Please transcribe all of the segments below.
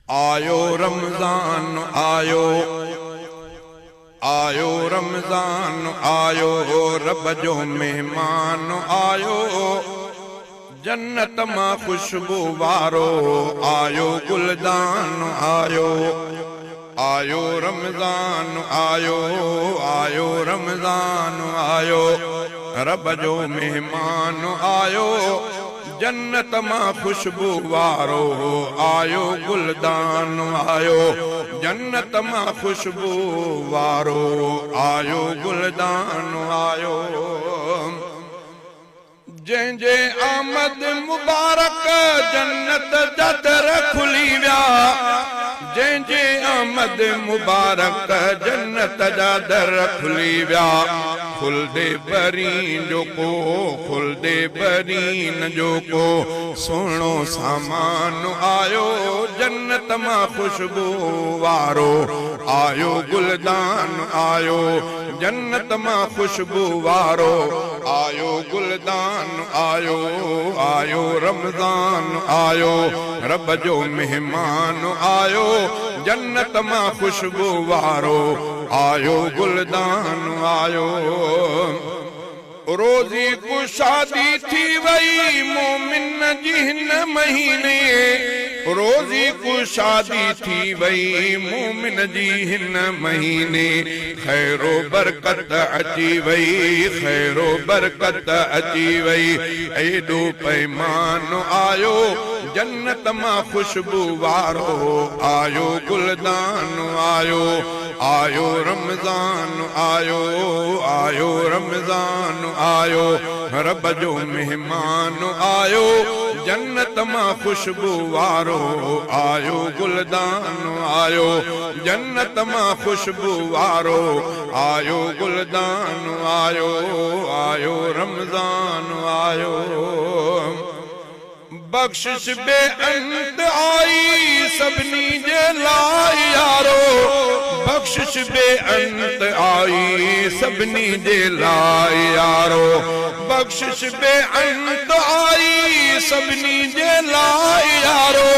आयो रमज़ान आयो, आयो रमज़ान आयो, रब जो मेहमान आयो, जन्नत मां खुशबू वारो आयो, गुलदान आयो। आयो रमज़ान आयो, आयो रमज़ान आयो, रब जो मेहमान आयो, जन्नत मां खुशबू वारो आयो, गुलदान आयो, जन्नत मां खुशबू वारो आयो, गुलदान आयो। जंहिंजे आमद मुबारक जन्नत जा दर खुली विया, जंहिंजे आमद मुबारक जन्नत जा दर खुली विया, खुलदे बरीन जो को, खुलदे बरीन जो को, सोनो सामान आयो, जन्नत मां खुशबू वारो आयो, गुलदान आयो, जन्नत मां खुशबू वारो आयो, गुलदान आयो। आयो रमज़ान आयो, रब जो मेहमान आयो, जन्नत मां खुशबू वारो आयो, गुलदान आयो। रोज़ी को शादी थी वई मोमिन जी हिन महीने, रोज़ी को शादी थी वई मोमिन जी हिन महीने, खैरो बरकत अची वई, खैरो बरकत अची वई, एडो पैमान आयो, जन्नत मां खुशबू वारो आयो, गुलदान आयो। आयो रमज़ान आयो, आयो रमज़ान आयो, रब जो मेहमान आयो, जन्नत मां खुशबू वारो आयो, गुलदान आयो, जन्नत मां खुशबू वारो आयो, गुलदान आयो। आयो रमज़ान आयो, बख्शिश बेअंत आई सभिनी जे लाइ यारो, बख्शिश बेअंत आई सभिनी जे लाइ यारो, बख्शिश बेअंत आई सभिनी जे लाइ यारो,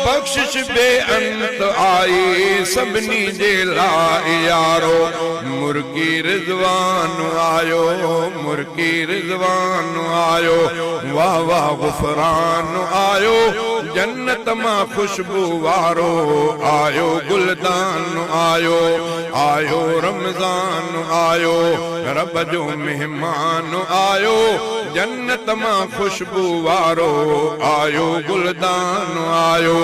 बख्शिश बेअंत आई सभिनी जे लाइ यारो, मुर्गी रिज़वान आयो, मुर्गी रिज़वान आयो, वाह वाह गुफ़रान आयो, जन्नत मां खुशबू वारो आयो, गुलदान आयो। आयो रमज़ान आयो, रब जो मेहमान आयो, जन्नत मां खुशबू वारो आयो, गुलदान आयो।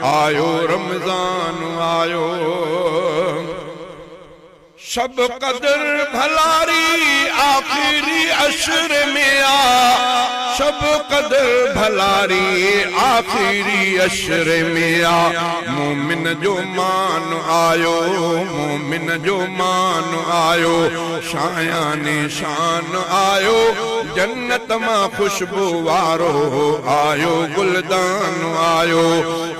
आयो रमज़ान आयो, शब कदर भलारी आखिरी अशर में आ, शब कदर भलारी आखिरी अशर में आ, मोमिन जो मान आयो, मोमिन जो मान आयो, शायाने शान आयो, जन्नत मां खुशबू वारो आयो, गुलदान आयो।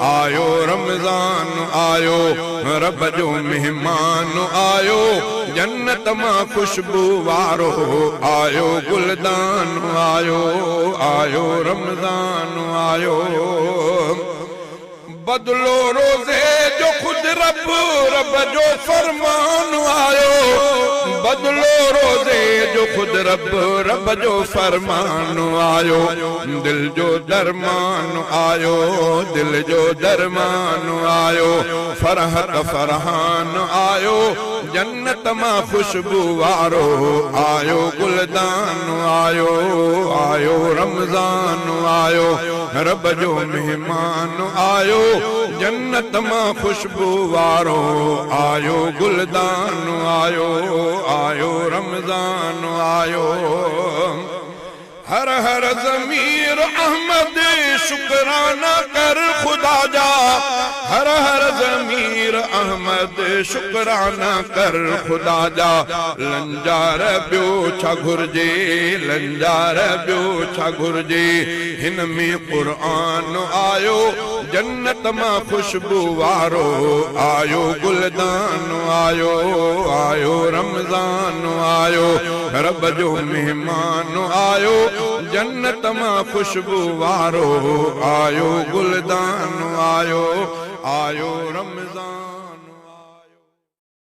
आयो रमज़ान आयो, रब जो मेहमान आयो, जन्नत मां खुशबू वारो आयो, गुलदान आयो। आयो रमज़ान आयो, बदलो रोज़े जो खुद रब, रब जो फरमान आयो, बदलो रोज़े जो खुद रब, रब जो फरमान आयो, दिल जो दरमान आयो, दिल जो दरमान आयो, फरहत फरहान आयो, जन्नत मां खुशबू वारो आयो, गुलदान आयो। आयो रमज़ान आयो, रब जो मेहमान आयो, जन्नत मां खुशबू वारो आयो, गुलदान आयो। आयो रमज़ान आयो, हर हर ज़मीर अहमद शुक्राना कर खुदा जा, हर हर ज़मीर अहमद शुक्राना कर खुदा जा, लंजार ॿियो छा घुर्जे, लंजार ॿियो छा घुर्जे, हिन में क़ुरान आयो, जन्नत मां खुशबू वारो आयो, गुलदान आयो। आयो रमज़ान आयो, रब जो मेहमान आयो, जन्नत मां खुशबू वारो आयो, गुलदान आयो। आयो रमज़ान।